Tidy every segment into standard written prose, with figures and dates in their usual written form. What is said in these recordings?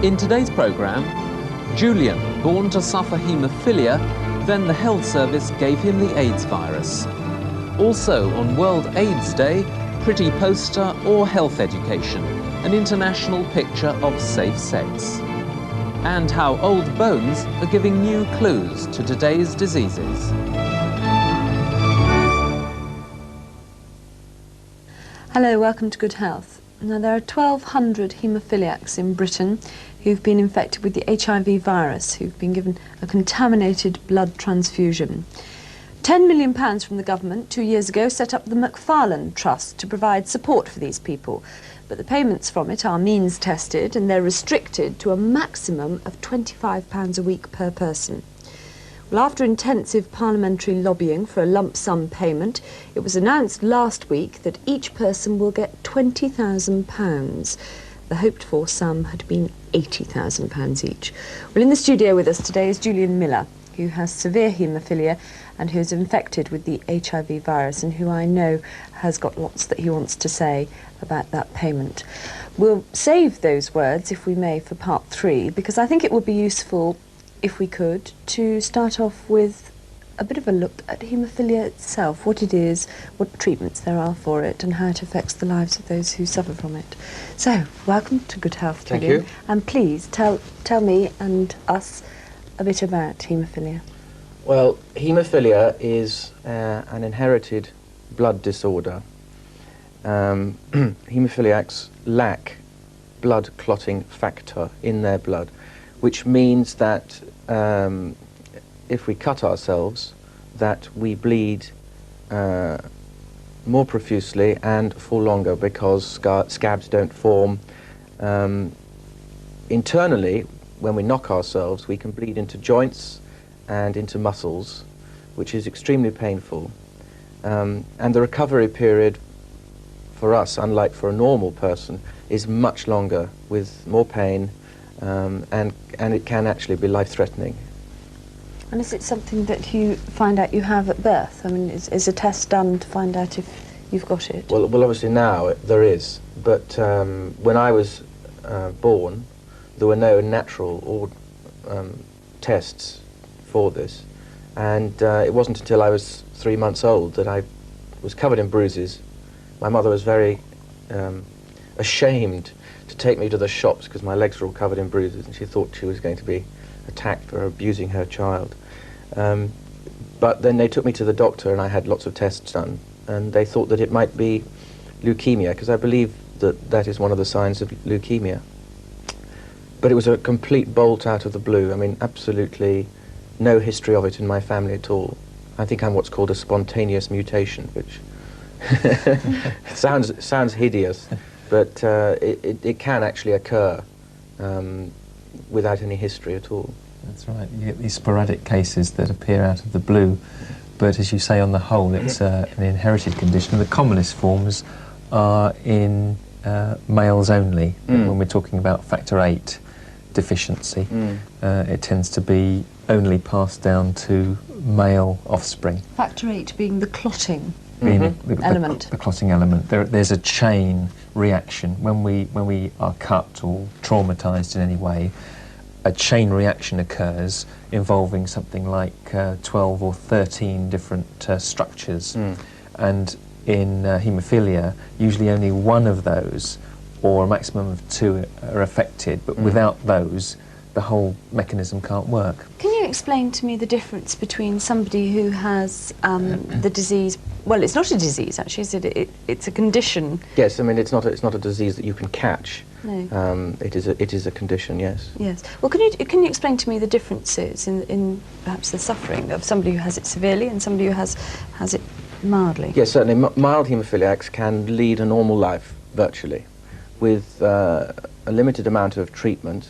In today's programme, Julian, born to suffer haemophilia, then the health service gave him the AIDS virus. Also on World AIDS Day, pretty poster or health education, an international picture of safe sex. And how old bones are giving new clues to today's diseases. Hello, welcome to Good Health. Now, there are 1,200 haemophiliacs in Britain who've been infected with the HIV virus, who've been given a contaminated blood transfusion. £10 million from the government 2 years ago set up the McFarlane Trust to provide support for these people. But the payments from it are means tested and they're restricted to a maximum of £25 a week per person. Well, after intensive parliamentary lobbying for a lump sum payment, it was announced last week that each person will get £20,000. The hoped-for sum had been £80,000 each. Well, in the studio with us today is Julian Miller, who has severe haemophilia and who's infected with the HIV virus and who I know has got lots that he wants to say about that payment. We'll save those words, if we may, for part 3, because I think it would be useful, if we could, to start off with a bit of a look at haemophilia itself, what it is, what treatments there are for it, and how it affects the lives of those who suffer from it. So, welcome to Good Health, Julian. Thank you. And please tell me and us a bit about haemophilia. Well, haemophilia is an inherited blood disorder. Haemophiliacs lack blood clotting factor in their blood, which means that if we cut ourselves, that we bleed more profusely and for longer because scabs don't form. Internally, when we knock ourselves, we can bleed into joints and into muscles, which is extremely painful. And the recovery period for us, unlike for a normal person, is much longer with more pain, and it can actually be life-threatening. And is it something that you find out you have at birth? I mean, is a test done to find out if you've got it? Well, obviously now there is, but when I was born, there were no natural tests for this, and it wasn't until I was 3 months old that I was covered in bruises. My mother was very ashamed to take me to the shops because my legs were all covered in bruises, and she thought she was going to be attacked for abusing her child. But then they took me to the doctor and I had lots of tests done, and they thought that it might be leukemia, because I believe that that is one of the signs of leukemia. But it was a complete bolt out of the blue. I mean, absolutely no history of it in my family at all. I think I'm what's called a spontaneous mutation, which sounds hideous, but it can actually occur without any history at all. That's right. You get these sporadic cases that appear out of the blue, but as you say, on the whole, it's an inherited condition. The commonest forms are in males only. When we're talking about factor VIII deficiency, it tends to be only passed down to male offspring. Factor VIII being the clotting element. The clotting element. There's a chain reaction. When we are cut or traumatised in any way, a chain reaction occurs involving something like 12 or 13 different structures. And in haemophilia, usually only one of those, or a maximum of 2, are affected, but without those, the whole mechanism can't work. Can you explain to me the difference between somebody who has the disease? Well, it's not a disease, actually, is it? It's a condition. Yes, I mean, it's not a disease that you can catch. No. It is a condition, yes. Yes. Well, can you explain to me the differences in perhaps the suffering of somebody who has it severely and somebody who has it mildly? Yes, certainly. Mild haemophiliacs can lead a normal life, virtually, with a limited amount of treatment,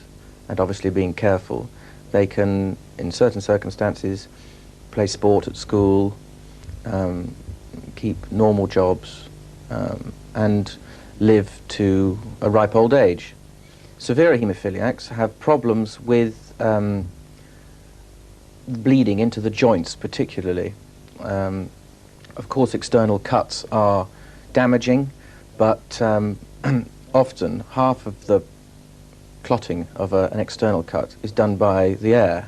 and obviously being careful. They can, in certain circumstances, play sport at school, keep normal jobs, and live to a ripe old age. Severe haemophiliacs have problems with bleeding into the joints, particularly. Of course, external cuts are damaging, but often half of the clotting of an external cut is done by the air,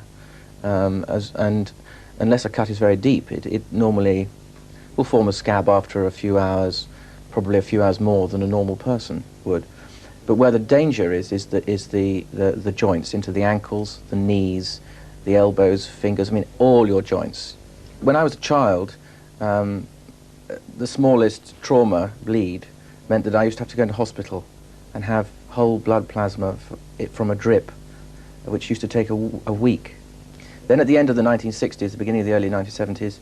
and unless a cut is very deep, it normally will form a scab after a few hours, probably a few hours more than a normal person would. But where the danger is the joints into the ankles, the knees, the elbows, fingers, I mean all your joints. When I was a child, the smallest trauma bleed meant that I used to have to go into hospital and have whole blood plasma from a drip, which used to take a week. Then at the end of the 1960s, the beginning of the early 1970s,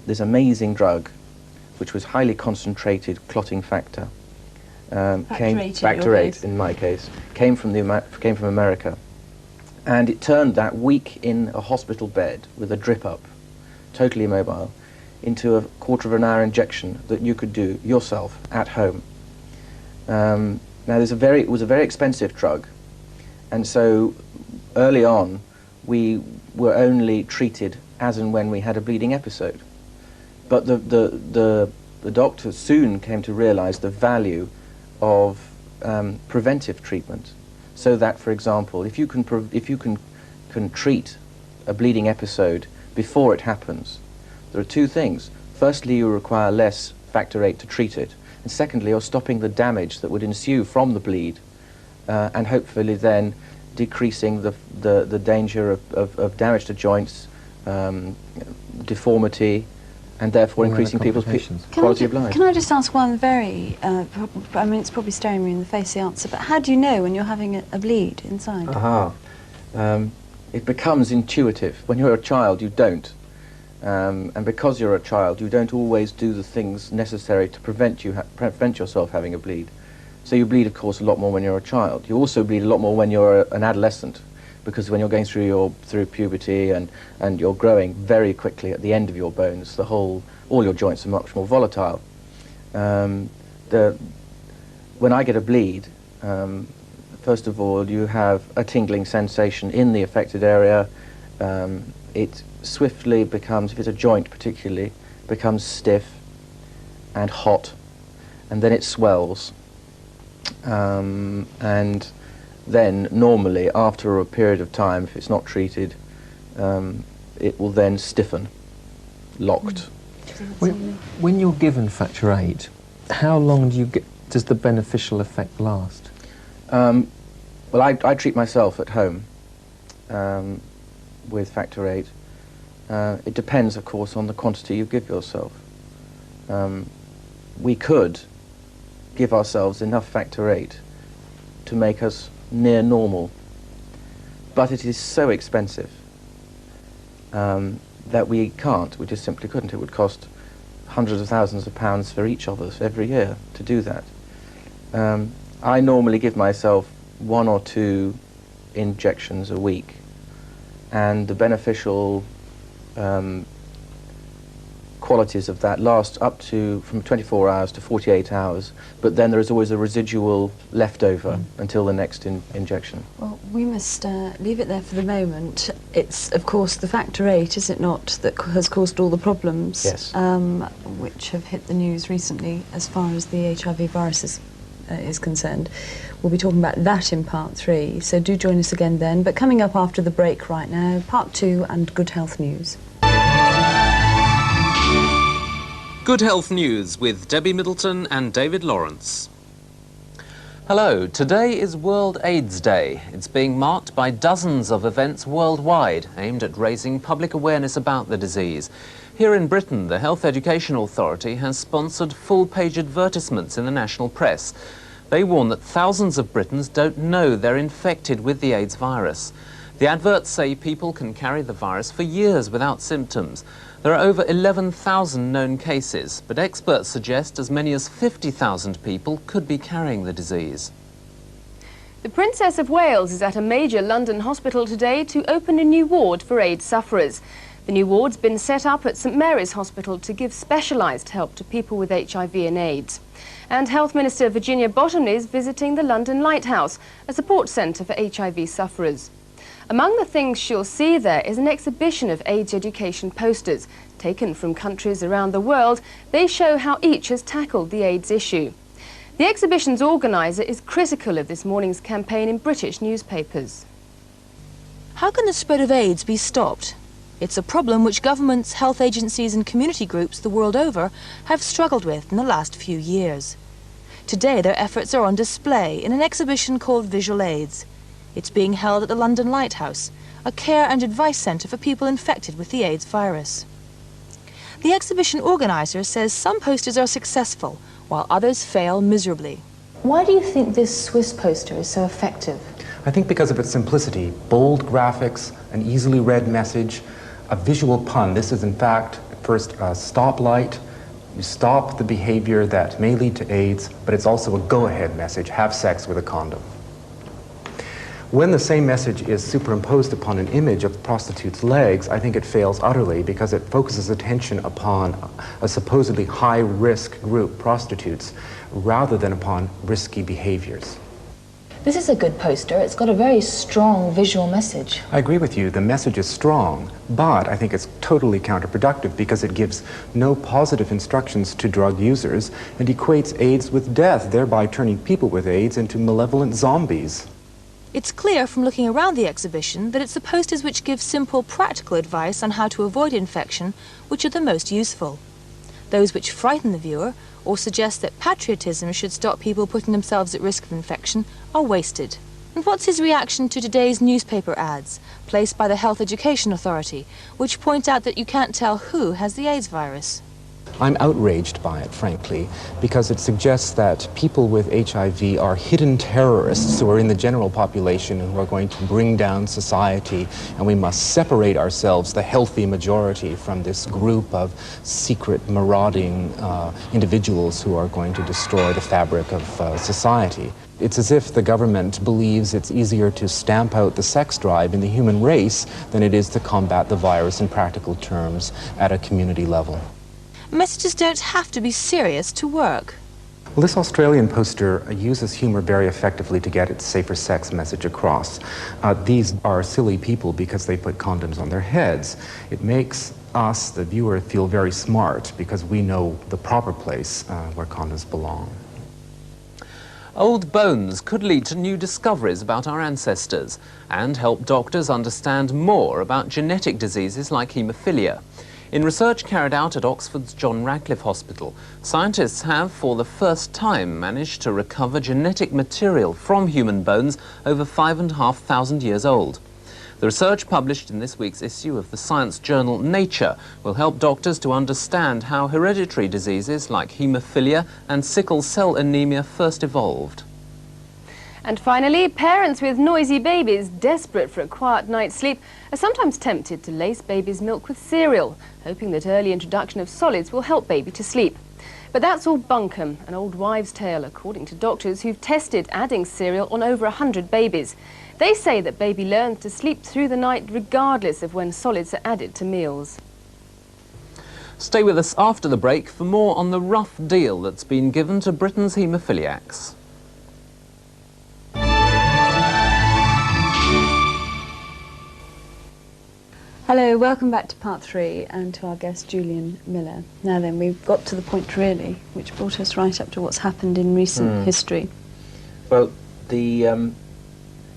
this amazing drug, which was highly concentrated clotting factor, factor 8 in my case, came from America, and it turned that week in a hospital bed with a drip up, totally immobile, into a quarter of an hour injection that you could do yourself at home. Now it was a very expensive drug, and so early on we were only treated as and when we had a bleeding episode. But the doctor soon came to realize the value of preventive treatment, so that, for example, if you can treat a bleeding episode before it happens, there are two things. Firstly, you require less factor 8 to treat it, and secondly, you're stopping the damage that would ensue from the bleed, and hopefully then decreasing the danger of damage to joints, deformity, and therefore increasing people's quality of life. Can I just ask one very, I mean, it's probably staring me in the face, the answer, but how do you know when you're having a bleed inside? It becomes intuitive. When you're a child, you don't. And because you're a child, you don't always do the things necessary to prevent yourself having a bleed. So you bleed, of course, a lot more when you're a child. You also bleed a lot more when you're an adolescent, because when you're going through puberty and you're growing very quickly at the end of your bones, all your joints are much more volatile. When I get a bleed, first of all, you have a tingling sensation in the affected area. It swiftly becomes, if it's a joint particularly, becomes stiff and hot, and then it swells. And then normally, after a period of time, if it's not treated, it will then stiffen, locked. When you're given factor 8, how long does the beneficial effect last? Well, I treat myself at home with factor 8. It depends, of course, on the quantity you give yourself. We could give ourselves enough factor 8 to make us near normal, but it is so expensive that we can't. We just simply couldn't. It would cost hundreds of thousands of pounds for each of us every year to do that. I normally give myself 1 or 2 injections a week, and the beneficial qualities of that last up to from 24 hours to 48 hours, but then there is always a residual leftover until the next injection. Well, we must leave it there for the moment. It's, of course, the factor 8, is it not, that has caused all the problems, yes, which have hit the news recently as far as the HIV virus is concerned. We'll be talking about that in part 3, so do join us again then. But coming up after the break right now, part 2 and Good Health News. Good Health News with Debbie Middleton and David Lawrence. Hello, today is World AIDS Day. It's being marked by dozens of events worldwide aimed at raising public awareness about the disease. Here in Britain, the Health Education Authority has sponsored full-page advertisements in the national press. They warn that thousands of Britons don't know they're infected with the AIDS virus. The adverts say people can carry the virus for years without symptoms. There are over 11,000 known cases, but experts suggest as many as 50,000 people could be carrying the disease. The Princess of Wales is at a major London hospital today to open a new ward for AIDS sufferers. The new ward's been set up at St Mary's Hospital to give specialised help to people with HIV and AIDS. And Health Minister Virginia Bottomley is visiting the London Lighthouse, a support centre for HIV sufferers. Among the things she'll see there is an exhibition of AIDS education posters. Taken from countries around the world, they show how each has tackled the AIDS issue. The exhibition's organiser is critical of this morning's campaign in British newspapers. How can the spread of AIDS be stopped? It's a problem which governments, health agencies and community groups the world over have struggled with in the last few years. Today their efforts are on display in an exhibition called Visual AIDS. It's being held at the London Lighthouse, a care and advice centre for people infected with the AIDS virus. The exhibition organiser says some posters are successful, while others fail miserably. Why do you think this Swiss poster is so effective? I think because of its simplicity, bold graphics, an easily read message, a visual pun. This is in fact first a stoplight. You stop the behavior that may lead to AIDS, but it's also a go-ahead message, have sex with a condom. When the same message is superimposed upon an image of a prostitute's legs, I think it fails utterly because it focuses attention upon a supposedly high-risk group, prostitutes, rather than upon risky behaviors. This is a good poster. It's got a very strong visual message. I agree with you. The message is strong, but I think it's totally counterproductive because it gives no positive instructions to drug users and equates AIDS with death, thereby turning people with AIDS into malevolent zombies. It's clear from looking around the exhibition that it's the posters which give simple, practical advice on how to avoid infection which are the most useful. Those which frighten the viewer or suggest that patriotism should stop people putting themselves at risk of infection are wasted. And what's his reaction to today's newspaper ads, placed by the Health Education Authority, which point out that you can't tell who has the AIDS virus? I'm outraged by it, frankly, because it suggests that people with HIV are hidden terrorists who are in the general population and who are going to bring down society, and we must separate ourselves, the healthy majority, from this group of secret, marauding individuals who are going to destroy the fabric of society. It's as if the government believes it's easier to stamp out the sex drive in the human race than it is to combat the virus in practical terms at a community level. Messages don't have to be serious to work. Well, this Australian poster uses humor very effectively to get its safer sex message across. These are silly people because they put condoms on their heads. It makes us, the viewer, feel very smart because we know the proper place where condoms belong. Old bones could lead to new discoveries about our ancestors and help doctors understand more about genetic diseases like haemophilia. In research carried out at Oxford's John Radcliffe Hospital, scientists have, for the first time, managed to recover genetic material from human bones over 5,500 years old. The research published in this week's issue of the science journal Nature will help doctors to understand how hereditary diseases like haemophilia and sickle cell anemia first evolved. And finally, parents with noisy babies desperate for a quiet night's sleep are sometimes tempted to lace baby's milk with cereal, hoping that early introduction of solids will help baby to sleep. But that's all bunkum, an old wives' tale, according to doctors who've tested adding cereal on over 100 babies. They say that baby learns to sleep through the night regardless of when solids are added to meals. Stay with us after the break for more on the rough deal that's been given to Britain's haemophiliacs. Hello, welcome back to part 3 and to our guest Julian Miller. Now then, we've got to the point really, which brought us right up to what's happened in recent history. Well, in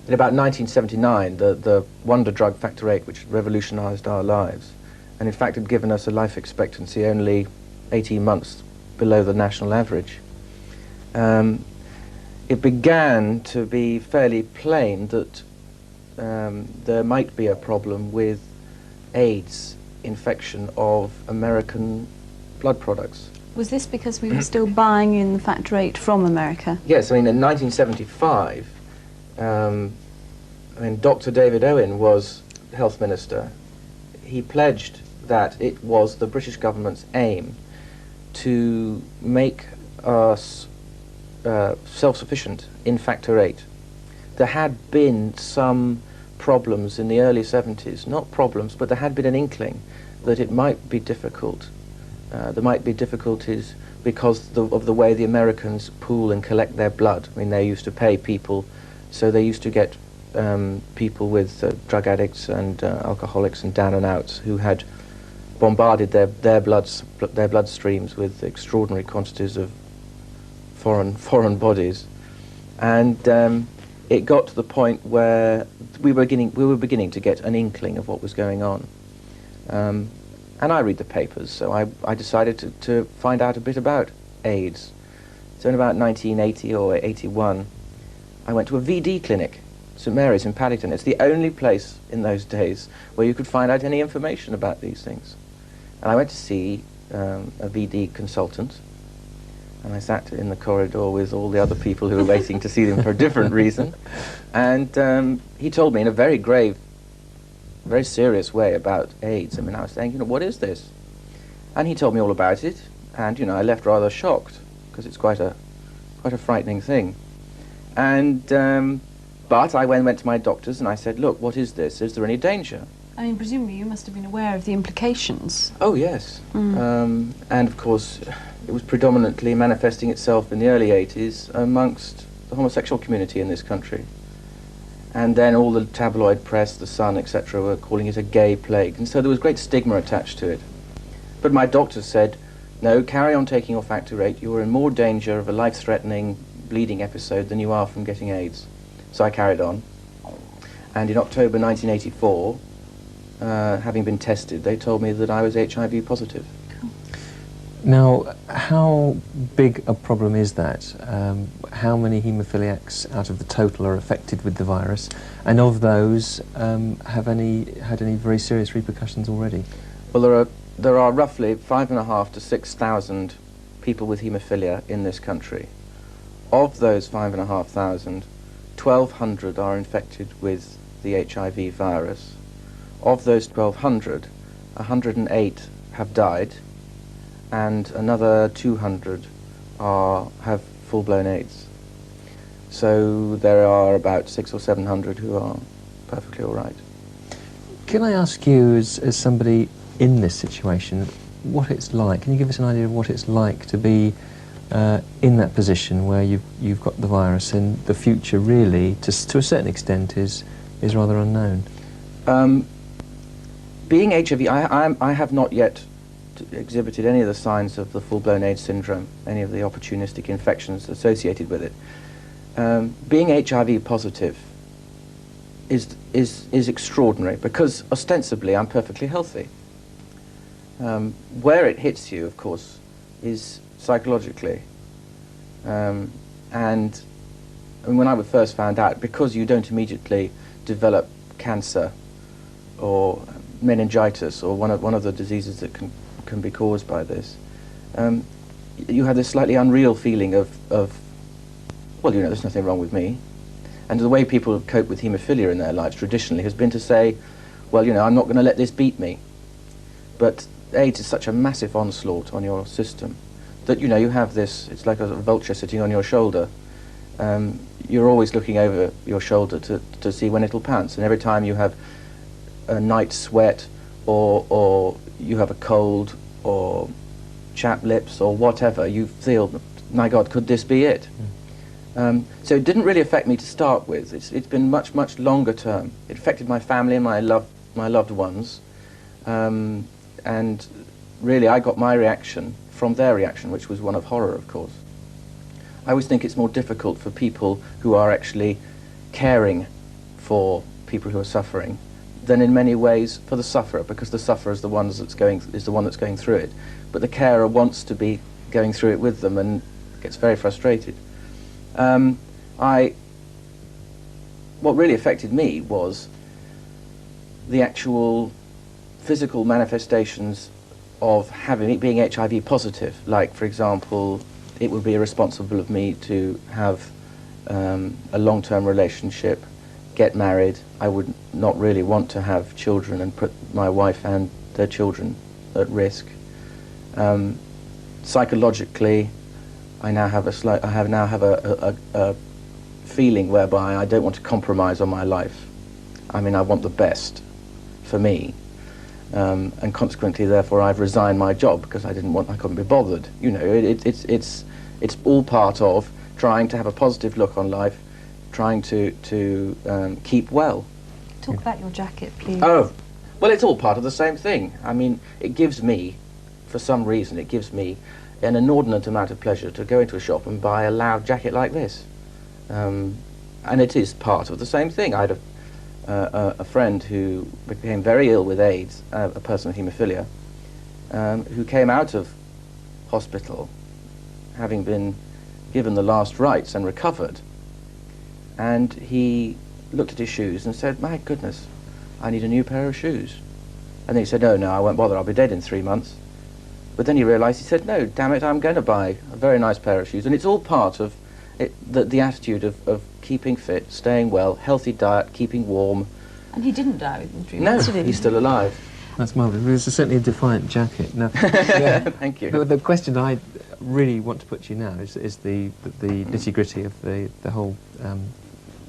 about 1979, the wonder drug Factor VIII, which revolutionised our lives, and in fact had given us a life expectancy only 18 months below the national average, it began to be fairly plain that there might be a problem with AIDS infection of American blood products. Was this because we were still buying in the Factor VIII from America? Yes, I mean in 1975, Dr. David Owen was health minister. He pledged that it was the British government's aim to make us self-sufficient in Factor VIII. There had been some problems in the early 70s, not problems, but there had been an inkling that it might be difficult. There might be difficulties because of the way the Americans pool and collect their blood. I mean, they used to pay people, so they used to get people with drug addicts and alcoholics and down and outs who had bombarded their bloodstreams with extraordinary quantities of foreign bodies, and it got to the point where we were beginning to get an inkling of what was going on. And I read the papers, so I decided to find out a bit about AIDS. So in about 1980 or 81, I went to a VD clinic, St Mary's in Paddington. It's the only place in those days where you could find out any information about these things. And I went to see a VD consultant, and I sat in the corridor with all the other people who were waiting to see them for a different reason. And he told me in a very grave, very serious way about AIDS. I mean, I was saying, what is this? And he told me all about it, and I left rather shocked, because it's quite a frightening thing. And but I went to my doctors and I said, look, what is this? Is there any danger? I mean, presumably you must have been aware of the implications. Oh yes, and of course it was predominantly manifesting itself in the early 80s amongst the homosexual community in this country. And then all the tabloid press, The Sun, etc., were calling it a gay plague. And so there was great stigma attached to it. But my doctor said, no, carry on taking your factor VIII. You're in more danger of a life-threatening bleeding episode than you are from getting AIDS. So I carried on. And in October 1984, having been tested, they told me that I was HIV positive. Now, how big a problem is that? How many haemophiliacs out of the total are affected with the virus? And of those, have any had any very serious repercussions already? Well, there are roughly 5,500 to 6,000 people with haemophilia in this country. Of those 5,500, 1,200 are infected with the HIV virus. Of those 1,200, 108 have died, and another 200 have full-blown AIDS. So there are about 600 or 700 who are perfectly all right. Can I ask you, as somebody in this situation, what it's like? Can you give us an idea of what it's like to be in that position where you've got the virus, and the future really, to a certain extent, is rather unknown? Being HIV, I have not yet exhibited any of the signs of the full-blown AIDS syndrome, any of the opportunistic infections associated with it. Being HIV positive is extraordinary, because ostensibly I'm perfectly healthy. Where it hits you, of course, is psychologically. And when I first found out, because you don't immediately develop cancer or meningitis or one of the diseases that can be caused by this, you have this slightly unreal feeling of well, there's nothing wrong with me. And the way people have coped with haemophilia in their lives traditionally has been to say, well, I'm not going to let this beat me. But AIDS is such a massive onslaught on your system that, you have this, it's like a vulture sitting on your shoulder. You're always looking over your shoulder to see when it'll pounce. And every time you have a night sweat, or you have a cold, or chapped lips, or whatever, you feel, my God, could this be it? So it didn't really affect me to start with. It's been much, much longer term. It affected my family and my loved ones. And really, I got my reaction from their reaction, which was one of horror, of course. I always think it's more difficult for people who are actually caring for people who are suffering than in many ways for the sufferer, because the sufferer is the one that's going through it. But the carer wants to be going through it with them and gets very frustrated. What really affected me was the actual physical manifestations of being HIV positive. Like, for example, it would be irresponsible of me to have a long-term relationship, get married. I would not really want to have children and put my wife and their children at risk. Psychologically, I now have a feeling whereby I don't want to compromise on my life. I mean, I want the best for me. And consequently, therefore, I've resigned my job because I couldn't be bothered. It's all part of trying to have a positive look on life, trying to keep well. Talk about your jacket, please. Oh, well, it's all part of the same thing. I mean, it gives me, for some reason, an inordinate amount of pleasure to go into a shop and buy a loud jacket like this. And it is part of the same thing. I had a friend who became very ill with AIDS, a person with haemophilia, who came out of hospital having been given the last rites and recovered. And he looked at his shoes and said, "My goodness, I need a new pair of shoes." And then he said, "No, I won't bother, I'll be dead in 3 months." But then he realised, he said, "No, damn it, I'm going to buy a very nice pair of shoes." And it's all part of the attitude of keeping fit, staying well, healthy diet, keeping warm. And he didn't die within 3 No, months, did he? he's still alive. That's marvellous. It's certainly a defiant jacket. Now, Thank you. the question I really want to put to you now is the nitty-gritty of the whole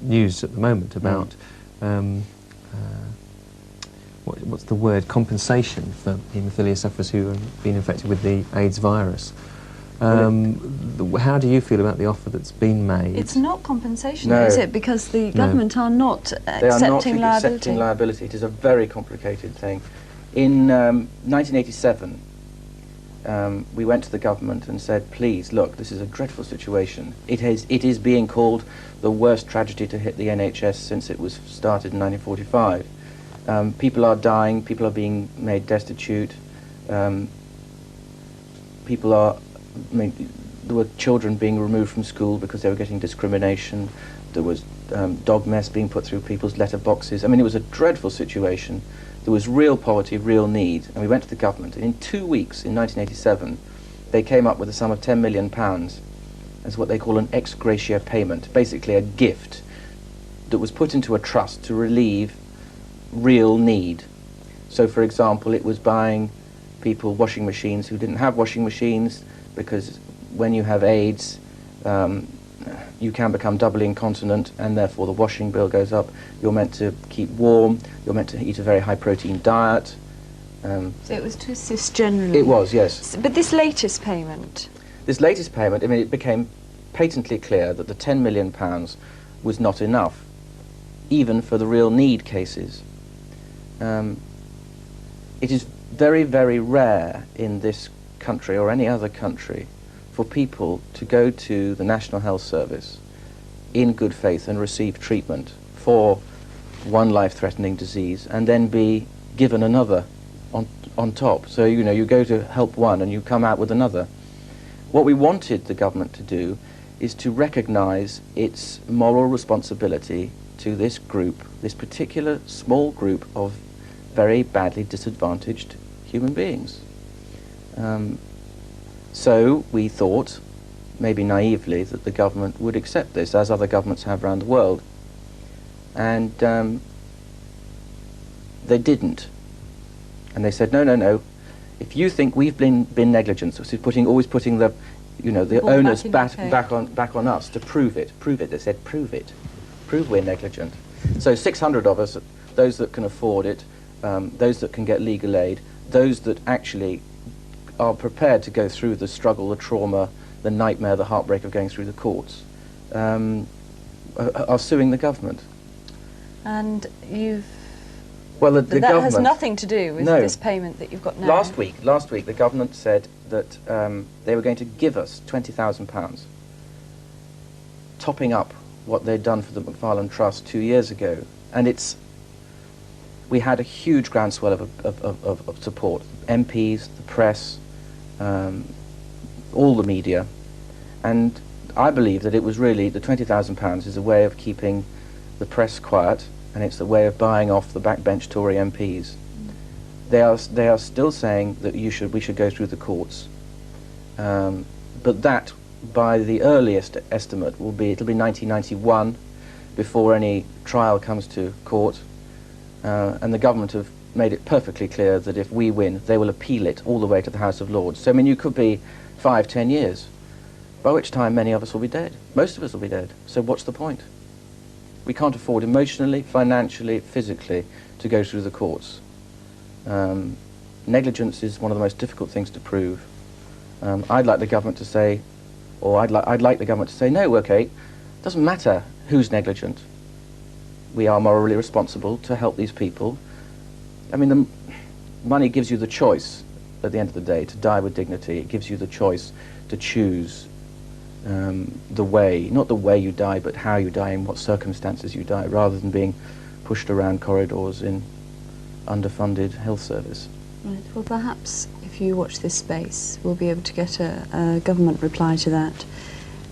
news at the moment about what's the word? Compensation for haemophilia sufferers who have been infected with the AIDS virus. How do you feel about the offer that's been made? It's not compensation, No. is it? Because the government are not They are not accepting liability. accepting liability. It is a very complicated thing. In 1987, we went to the government and said, "Please, look, this is a dreadful situation. It is being called the worst tragedy to hit the NHS since it was started in 1945. People are dying, people are being made destitute, there were children being removed from school because they were getting discrimination. There was dog mess being put through people's letter boxes. I mean, it was a dreadful situation. There was real poverty, real need." And we went to the government, and in 2 weeks, in 1987, they came up with a sum of £10 million as what they call an ex gratia payment, basically a gift that was put into a trust to relieve real need. So, for example, it was buying people washing machines who didn't have washing machines, because when you have AIDS, you can become doubly incontinent, and therefore the washing bill goes up. You're meant to keep warm, you're meant to eat a very high protein diet. So it was to assist generally. It was, yes. But this latest payment... This latest payment, I mean, it became patently clear that the £10 million was not enough, even for the real need cases. It is very, very rare in this country or any other country for people to go to the National Health Service in good faith and receive treatment for one life-threatening disease and then be given another on top. So, you know, you go to help one and you come out with another. What we wanted the government to do is to recognise its moral responsibility to this group, this particular small group of very badly disadvantaged human beings. So we thought, maybe naively, that the government would accept this, as other governments have around the world. And they didn't. And they said, no, if you think we've been negligent, so always putting the, you know, the onus back on us to prove it. They said, prove we're negligent. So 600 of us, those that can afford it, those that can get legal aid, those that actually are prepared to go through the struggle, the trauma, the nightmare, the heartbreak of going through the courts, are suing the government. And you've... Well, the that government has nothing to do with this payment that you've got now. Last week, the government said that they were going to give us £20,000, topping up what they'd done for the Macfarlane Trust 2 years ago. And we had a huge groundswell of support. MPs, the press, all the media. And I believe that it was really, the £20,000 is a way of keeping the press quiet, and it's a way of buying off the backbench Tory MPs. They are still saying that we should go through the courts, but that, by the earliest estimate, it'll be 1991 before any trial comes to court, and the government have made it perfectly clear that if we win, they will appeal it all the way to the House of Lords. So I mean, you could be 5-10 years, by which time many of us will be dead. Most of us will be dead. So what's the point? We can't afford emotionally, financially, physically to go through the courts. Negligence is one of the most difficult things to prove. I'd like the government to say, or I'd like the government to say, no, okay, it doesn't matter who's negligent. We are morally responsible to help these people. I mean, the money gives you the choice at the end of the day, to die with dignity. It gives you the choice to choose the way, not the way you die, but how you die, in what circumstances you die, rather than being pushed around corridors in underfunded health service. Right. Well, perhaps if you watch this space, we'll be able to get a government reply to that.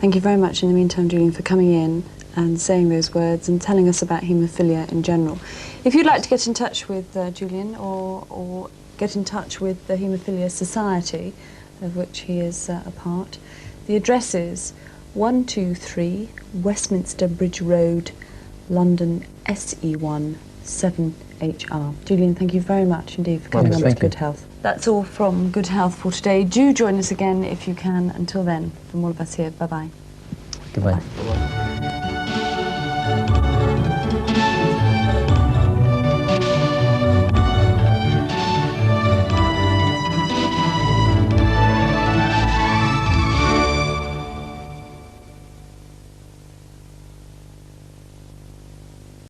Thank you very much in the meantime, Julian, for coming in and saying those words and telling us about haemophilia in general. If you'd like to get in touch with Julian or get in touch with the Haemophilia Society, of which he is a part, the address is 123 Westminster Bridge Road, London, SE1 7HR. Julian, thank you very much indeed for coming on to Good Health. That's all from Good Health for today. Do join us again if you can. Until then, from all of us here, bye-bye. Goodbye. Bye-bye.